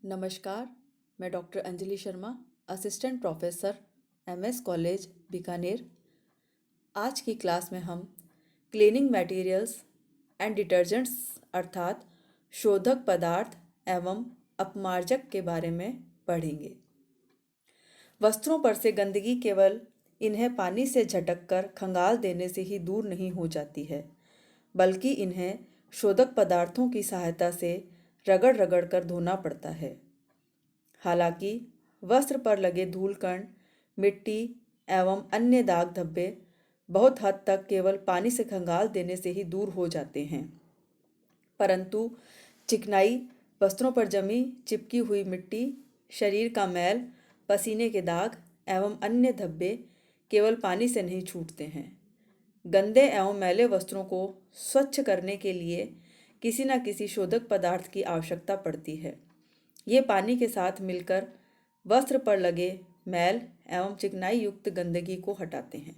नमस्कार। मैं doctor Anjali Sharma, assistant professor MS college Bikaner. आज की क्लास में हम क्लीनिंग मटेरियल्स एंड डिटर्जेंट्स अर्थात शोधक पदार्थ एवं अपमार्जक के बारे में पढ़ेंगे। वस्त्रों पर से गंदगी केवल इन्हें पानी से झटककर खंगाल देने से ही दूर नहीं हो जाती है, बल्कि इन्हें शोधक पदार्थों की सहायता से रगड़ रगड़ कर धोना पड़ता है। हालांकि वस्त्र पर लगे धूल कण, मिट्टी एवं अन्य दाग धब्बे बहुत हद तक केवल पानी से खंगाल देने से ही दूर हो जाते हैं, परंतु चिकनाई, वस्त्रों पर जमी चिपकी हुई मिट्टी, शरीर का मैल, पसीने के दाग एवं अन्य धब्बे केवल पानी से नहीं छूटते हैं। गंदे एवं मैले वस्त्रों को स्वच्छ करने के लिए किसी न किसी शोधक पदार्थ की आवश्यकता पड़ती है। ये पानी के साथ मिलकर वस्त्र पर लगे मैल एवं चिकनाई युक्त गंदगी को हटाते हैं।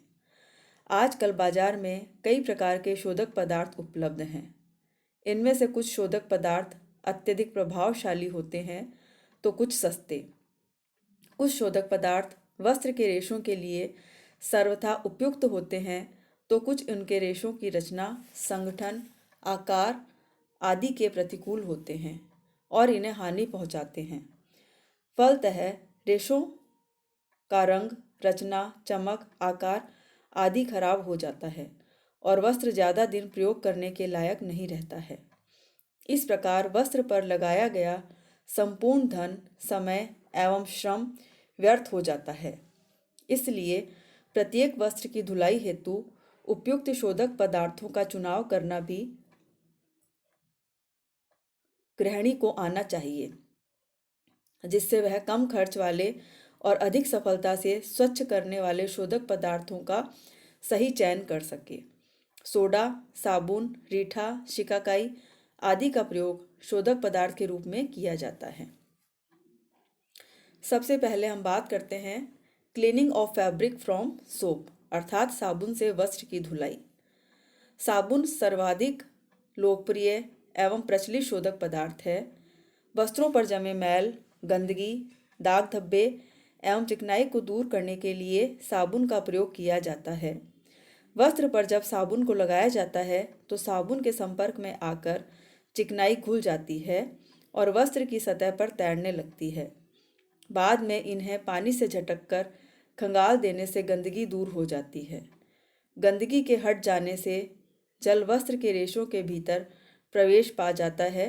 आजकल बाजार में कई प्रकार के शोधक पदार्थ उपलब्ध हैं। इनमें से कुछ शोधक पदार्थ अत्यधिक प्रभावशाली होते हैं तो कुछ सस्ते। कुछ शोधक पदार्थ वस्त्र के रेशों के लिए सर्वथा उपयुक्त होते हैं तो कुछ उनके रेशों की रचना, संगठन, आकार आदि के प्रतिकूल होते हैं और इन्हें हानि पहुंचाते हैं। फलतः रेशों का रंग, रचना, चमक, आकार आदि खराब हो जाता है और वस्त्र ज़्यादा दिन प्रयोग करने के लायक नहीं रहता है। इस प्रकार वस्त्र पर लगाया गया संपूर्ण धन, समय एवं श्रम व्यर्थ हो जाता है। इसलिए प्रत्येक वस्त्र की धुलाई हेतु उपयुक्त शोधक पदार्थों का चुनाव करना भी गृहिणी को आना चाहिए, जिससे वह कम खर्च वाले और अधिक सफलता से स्वच्छ करने वाले शोधक पदार्थों का सही चयन कर सके। सोडा, साबुन, रीठा, शिकाकाई आदि का प्रयोग शोधक पदार्थ के रूप में किया जाता है। सबसे पहले हम बात करते हैं cleaning of fabric from soap अर्थात साबुन से वस्त्र की धुलाई। साबुन सर्वाधिक लोकप्रिय एवं प्रचलित शोधक पदार्थ है। वस्त्रों पर जमे मैल, गंदगी, दाग धब्बे एवं चिकनाई को दूर करने के लिए साबुन का प्रयोग किया जाता है। वस्त्र पर जब साबुन को लगाया जाता है तो साबुन के संपर्क में आकर चिकनाई घुल जाती है और वस्त्र की सतह पर तैरने लगती है। बाद में इन्हें पानी से झटककर खंगाल देने से गंदगी दूर हो जाती है। गंदगी के हट जाने से जल वस्त्र के रेशों के भीतर प्रवेश पा जाता है,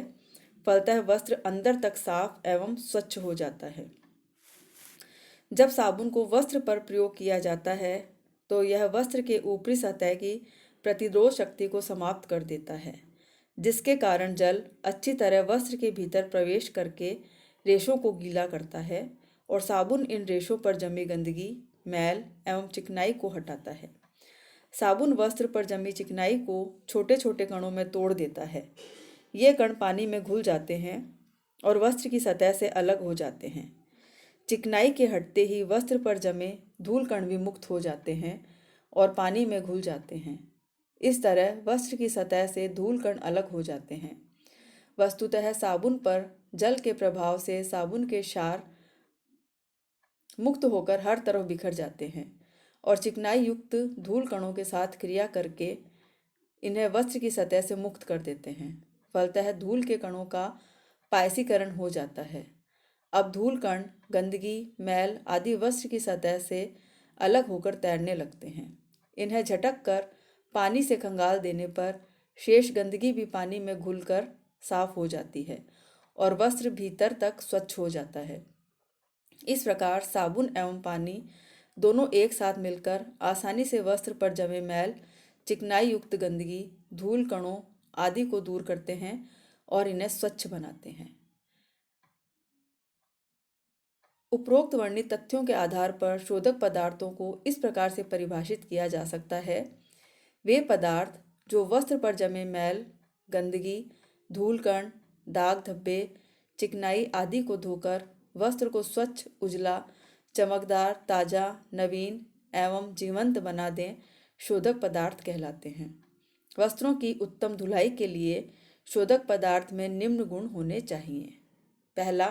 फलतः वस्त्र अंदर तक साफ एवं स्वच्छ हो जाता है। जब साबुन को वस्त्र पर प्रयोग किया जाता है तो यह वस्त्र के ऊपरी सतह की प्रतिरोध शक्ति को समाप्त कर देता है, जिसके कारण जल अच्छी तरह वस्त्र के भीतर प्रवेश करके रेशों को गीला करता है और साबुन इन रेशों पर जमी गंदगी, मैल एवं चिकनाई को हटाता है। साबुन वस्त्र पर जमी चिकनाई को छोटे छोटे कणों में तोड़ देता है। ये कण पानी में घुल जाते हैं और वस्त्र की सतह से अलग हो जाते हैं। चिकनाई के हटते ही वस्त्र पर जमे धूल कण भी मुक्त हो जाते हैं और पानी में घुल जाते हैं। इस तरह वस्त्र की सतह से धूल कण अलग हो जाते हैं। वस्तुतः साबुन पर जल के प्रभाव से साबुन के क्षार मुक्त होकर हर तरफ बिखर जाते हैं और चिकनाई युक्त धूल कणों के साथ क्रिया करके इन्हें वस्त्र की सतह से मुक्त कर देते हैं। फलतः धूल के कणों का पायसीकरण हो जाता है। अब धूल कण, गंदगी, मैल आदि वस्त्र की सतह से अलग होकर तैरने लगते हैं। इन्हें झटक कर पानी से खंगाल देने पर शेष गंदगी भी पानी में घुलकर साफ हो जाती है और वस्त्र भीतर तक स्वच्छ हो जाता है। इस प्रकार साबुन एवं पानी दोनों एक साथ मिलकर आसानी से वस्त्र पर जमे मैल, चिकनाई युक्त गंदगी, धूल कणों आदि को दूर करते हैं और इन्हें स्वच्छ बनाते हैं। उपरोक्त वर्णित तथ्यों के आधार पर शोधक पदार्थों को इस प्रकार से परिभाषित किया जा सकता है। वे पदार्थ जो वस्त्र पर जमे मैल, गंदगी, धूल कण, दाग धब्बे, चिकनाई आदि को धोकर वस्त्र को स्वच्छ, उजला, चमकदार, ताज़ा, नवीन एवं जीवंत बना दें, शोधक पदार्थ कहलाते हैं। वस्त्रों की उत्तम धुलाई के लिए शोधक पदार्थ में निम्न गुण होने चाहिए। पहला,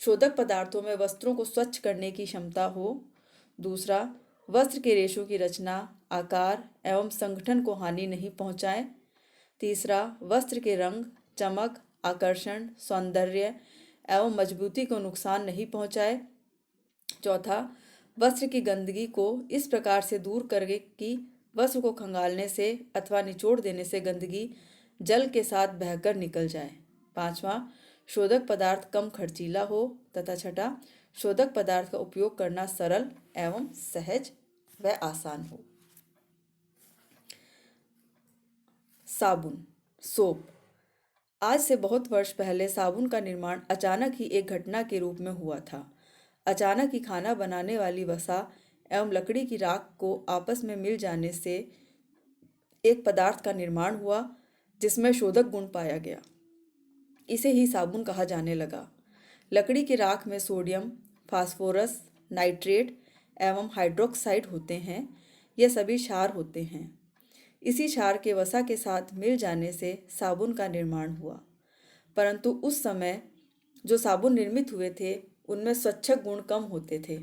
शोधक पदार्थों में वस्त्रों को स्वच्छ करने की क्षमता हो। दूसरा, वस्त्र के रेशों की रचना, आकार एवं संगठन को हानि नहीं पहुंचाए। तीसरा, वस्त्र के रंग, चमक, आकर्षण, सौंदर्य एवं मजबूती को नुकसान नहीं पहुंचाए। चौथा, वस्त्र की गंदगी को इस प्रकार से दूर करके कि वस्त्र को खंगालने से अथवा निचोड़ देने से गंदगी जल के साथ बहकर निकल जाए। पांचवा, शोधक पदार्थ कम खर्चीला हो। तथा छठा, शोधक पदार्थ का उपयोग करना सरल एवं सहज व आसान हो। साबुन, सोप। आज से बहुत वर्ष पहले साबुन का निर्माण अचानक ही एक घटना के रूप में हुआ था। अचानक ही खाना बनाने वाली वसा एवं लकड़ी की राख को आपस में मिल जाने से एक पदार्थ का निर्माण हुआ जिसमें शोधक गुण पाया गया। इसे ही साबुन कहा जाने लगा। लकड़ी की राख में सोडियम, फास्फोरस, नाइट्रेट एवं हाइड्रोक्साइड होते हैं। यह सभी क्षार होते हैं। इसी क्षार के वसा के साथ मिल जाने से साबुन का निर्माण हुआ। परंतु उस समय जो साबुन निर्मित हुए थे उनमें स्वच्छक गुण कम होते थे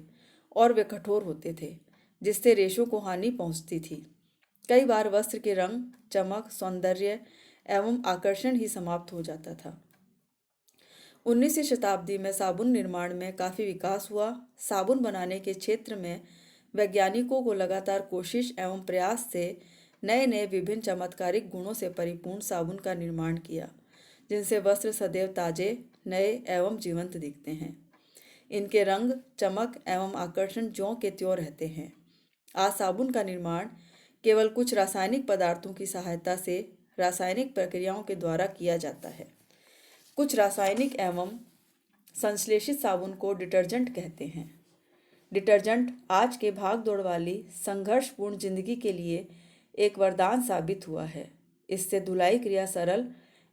और वे कठोर होते थे, जिससे रेशों को हानि पहुंचती थी। कई बार वस्त्र के रंग, चमक, सौंदर्य एवं आकर्षण ही समाप्त हो जाता था। 19वीं शताब्दी में साबुन निर्माण में काफ़ी विकास हुआ। साबुन बनाने के क्षेत्र में वैज्ञानिकों को लगातार कोशिश एवं प्रयास से नए नए विभिन्न चमत्कारिक गुणों से परिपूर्ण साबुन का निर्माण किया, जिनसे वस्त्र सदैव ताजे, नए एवं जीवंत दिखते हैं। इनके रंग, चमक एवं आकर्षण ज्यों के त्यों रहते हैं। आज साबुन का निर्माण केवल कुछ रासायनिक पदार्थों की सहायता से रासायनिक प्रक्रियाओं के द्वारा किया जाता है। कुछ रासायनिक एवं संश्लेषित साबुन को डिटर्जेंट कहते हैं। डिटर्जेंट आज के भाग दौड़ वाली संघर्षपूर्ण जिंदगी के लिए एक वरदान साबित हुआ है। इससे धुलाई क्रिया सरल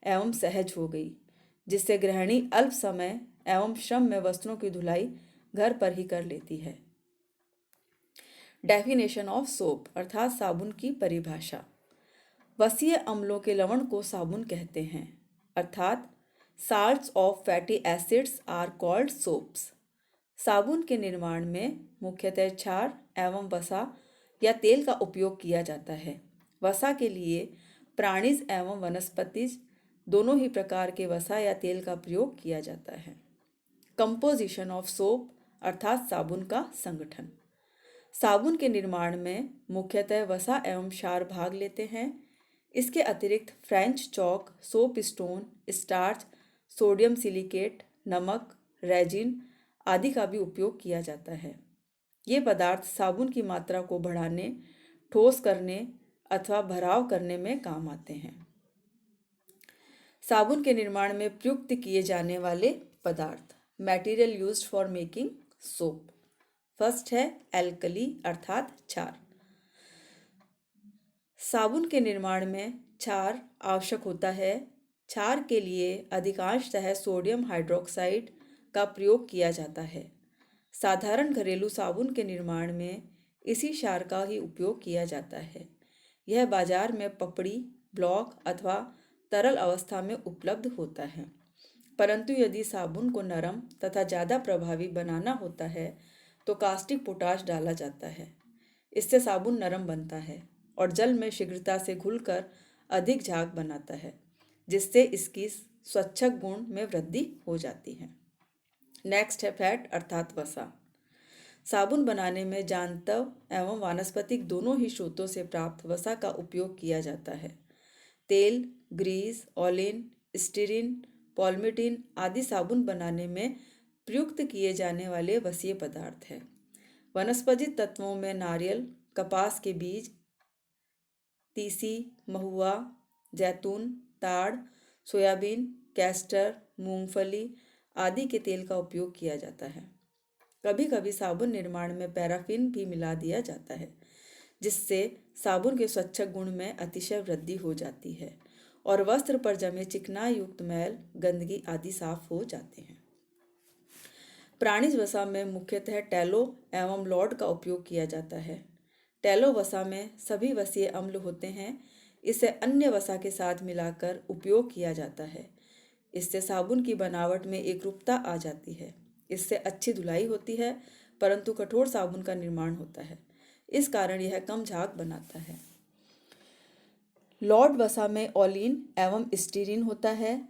एवं सहज हो गई, जिससे गृहिणी अल्प समय एवं श्रम में वस्त्रों की धुलाई घर पर ही कर लेती है। डेफिनेशन ऑफ सोप अर्थात साबुन की परिभाषा। वसीय अम्लों के लवण को साबुन कहते हैं, अर्थात salts of fatty acids are called soaps. साबुन के निर्माण में मुख्यतः क्षार एवं वसा या तेल का उपयोग किया जाता है। वसा के लिए प्राणिज एवं वनस्पतिज दोनों ही प्रकार के वसा या तेल का प्रयोग किया जाता है। कंपोजिशन ऑफ सोप अर्थात साबुन का संगठन। साबुन के निर्माण में मुख्यतः वसा एवं क्षार भाग लेते हैं। इसके अतिरिक्त French chalk, soap stone, starch, sodium silicate, नमक, रेजिन आदि का भी उपयोग किया जाता है। ये पदार्थ साबुन की मात्रा को बढ़ाने, ठोस करने अथवा भराव करने में काम आते हैं। साबुन के निर्माण में प्रयुक्त किए जाने वाले पदार्थ। Material used for making soap. First है एल्कली अर्थात क्षार। साबुन के निर्माण में क्षार आवश्यक होता है। क्षार के लिए अधिकांशतः सोडियम हाइड्रोक्साइड का प्रयोग किया जाता है। साधारण घरेलू साबुन के निर्माण में इसी क्षार का ही उपयोग किया जाता है। यह बाजार में पपड़ी, ब्लॉक अथवा तरल अवस्था में उपलब्ध होता है। परंतु यदि साबुन को नरम तथा ज़्यादा प्रभावी बनाना होता है तो कास्टिक पोटाश डाला जाता है। इससे साबुन नरम बनता है और जल में शीघ्रता से घुलकर अधिक झाग बनाता है, जिससे इसकी स्वच्छक गुण में वृद्धि हो जाती है। नेक्स्ट है फैट अर्थात वसा। साबुन बनाने में जांतव एवं वानस्पतिक दोनों ही स्रोतों से प्राप्त वसा का उपयोग किया जाता है। तेल, ग्रीस, ओलिन, स्टीरिन, पॉल्मिटिन आदि साबुन बनाने में प्रयुक्त किए जाने वाले वसीय पदार्थ हैं। वनस्पतिक तत्वों में नारियल, कपास के बीज, तीसी, महुआ, जैतून, ताड़, सोयाबीन, कैस्टर, मूंगफली आदि के तेल का उपयोग किया जाता है। कभी कभी साबुन निर्माण में पैराफिन भी मिला दिया जाता है, जिससे साबुन के स्वच्छक गुण में अतिशय वृद्धि हो जाती है और वस्त्र पर जमे चिकना युक्त मैल, गंदगी आदि साफ हो जाते हैं। प्राणिज वसा में मुख्यतः टैलो एवं लॉर्ड का उपयोग किया जाता है। टैलो वसा में सभी वसीय अम्ल होते हैं। इसे अन्य वसा के साथ मिलाकर उपयोग किया जाता है। इससे साबुन की बनावट में एकरूपता आ जाती है। इससे अच्छी धुलाई होती है, परंतु कठोर साबुन का निर्माण होता है। इस कारण यह कम झाग बनाता है। लॉर्ड वसा में ओलिन एवं स्टीरीन होता है।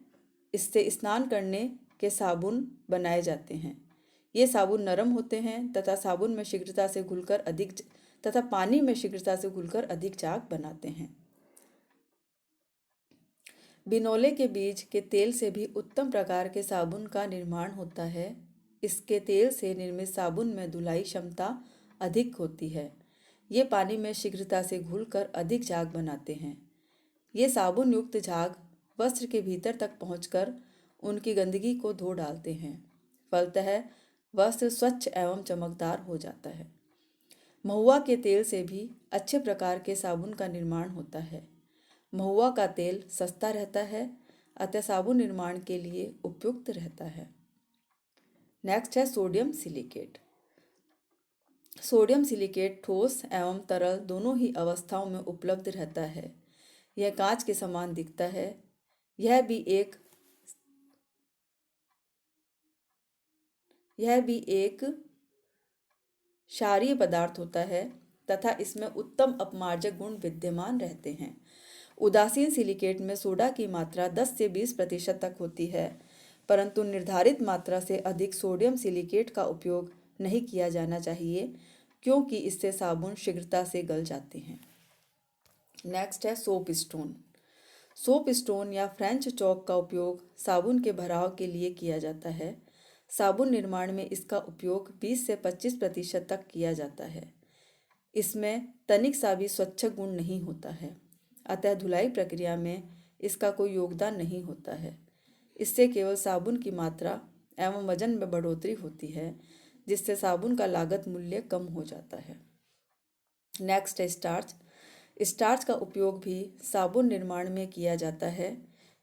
इससे स्नान करने के साबुन बनाए जाते हैं। ये साबुन नरम होते हैं तथा साबुन में शीघ्रता से घुलकर अधिक तथा पानी में शीघ्रता से घुलकर अधिक झाग बनाते हैं। बिनोले के बीज के तेल से भी उत्तम प्रकार के साबुन का निर्माण होता है। इसके तेल से निर्मित साबुन में धुलाई क्षमता अधिक होती है। ये पानी में शीघ्रता से घुलकर अधिक झाग बनाते हैं। ये साबुन युक्त झाग वस्त्र के भीतर तक पहुंचकर उनकी गंदगी को धो डालते हैं। फलतः वस्त्र स्वच्छ एवं चमकदार हो जाता है। महुआ के तेल से भी अच्छे प्रकार के साबुन का निर्माण होता है। महुआ का तेल सस्ता रहता है, अतः साबुन निर्माण के लिए उपयुक्त रहता है। नेक्स्ट है सोडियम सिलिकेट। सोडियम सिलिकेट ठोस एवं तरल दोनों ही अवस्थाओं में उपलब्ध रहता है। यह कांच के समान दिखता है। यह भी एक क्षारीय पदार्थ होता है तथा इसमें उत्तम अपमार्जक गुण विद्यमान रहते हैं। उदासीन सिलिकेट में सोडा की मात्रा 10 से 20% तक होती है, परंतु निर्धारित मात्रा से अधिक सोडियम सिलिकेट का उपयोग नहीं किया जाना चाहिए, क्योंकि इससे साबुन शीघ्रता से गल जाते हैं। नेक्स्ट है सोप स्टोन। सोप स्टोन या फ्रेंच चॉक का उपयोग साबुन के भराव के लिए किया जाता है। साबुन निर्माण में इसका उपयोग 20 से 25% तक किया जाता है। इसमें तनिक सा भी स्वच्छक गुण नहीं होता है, अतः धुलाई प्रक्रिया में इसका कोई योगदान नहीं होता है। इससे केवल साबुन की मात्रा एवं वजन में बढ़ोतरी होती है, जिससे साबुन का लागत मूल्य कम हो जाता है। नेक्स्ट है स्टार्च। स्टार्च का उपयोग भी साबुन निर्माण में किया जाता है।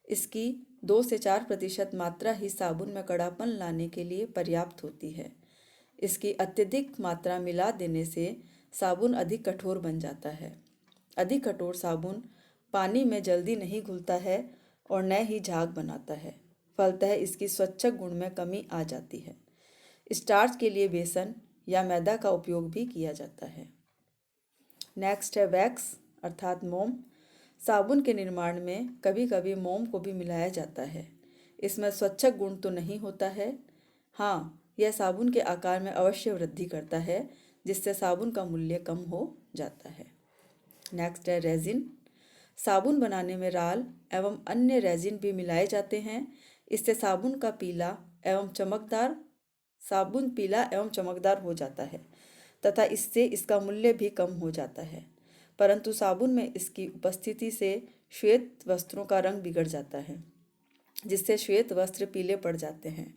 इसकी 2 से 4% मात्रा ही साबुन में कड़ापन लाने के लिए पर्याप्त होती है। इसकी अत्यधिक मात्रा मिला देने से साबुन अधिक कठोर बन जाता है। अधिक कठोर साबुन पानी में जल्दी नहीं घुलता है और न ही झाग बनाता है। फलतः इसकी स्वच्छक गुण में कमी आ जाती है। स्टार्च के लिए बेसन या मैदा का उपयोग भी किया जाता है। नेक्स्ट है वैक्स अर्थात मोम। साबुन के निर्माण में कभी कभी मोम को भी मिलाया जाता है। इसमें स्वच्छक गुण तो नहीं होता है। हाँ, यह साबुन के आकार में अवश्य वृद्धि करता है, जिससे साबुन का मूल्य कम हो जाता है। नेक्स्ट है रेजिन। साबुन बनाने में राल एवं अन्य रेजिन भी मिलाए जाते हैं। इससे साबुन पीला एवं चमकदार हो जाता है तथा इससे इसका मूल्य भी कम हो जाता है। परंतु साबुन में इसकी उपस्थिति से श्वेत वस्त्रों का रंग बिगड़ जाता है, जिससे श्वेत वस्त्र पीले पड़ जाते हैं।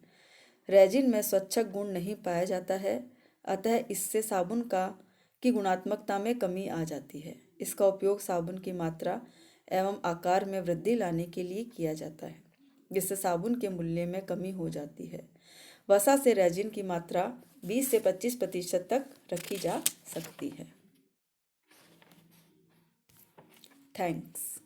रेजिन में स्वच्छक गुण नहीं पाया जाता है, अतः इससे साबुन की गुणात्मकता में कमी आ जाती है। इसका उपयोग साबुन की मात्रा एवं आकार में वृद्धि लाने के लिए किया जाता है, जिससे साबुन के मूल्य में कमी हो जाती है। वसा से रेजिन की मात्रा 20 से 25% तक रखी जा सकती है। थैंक्स।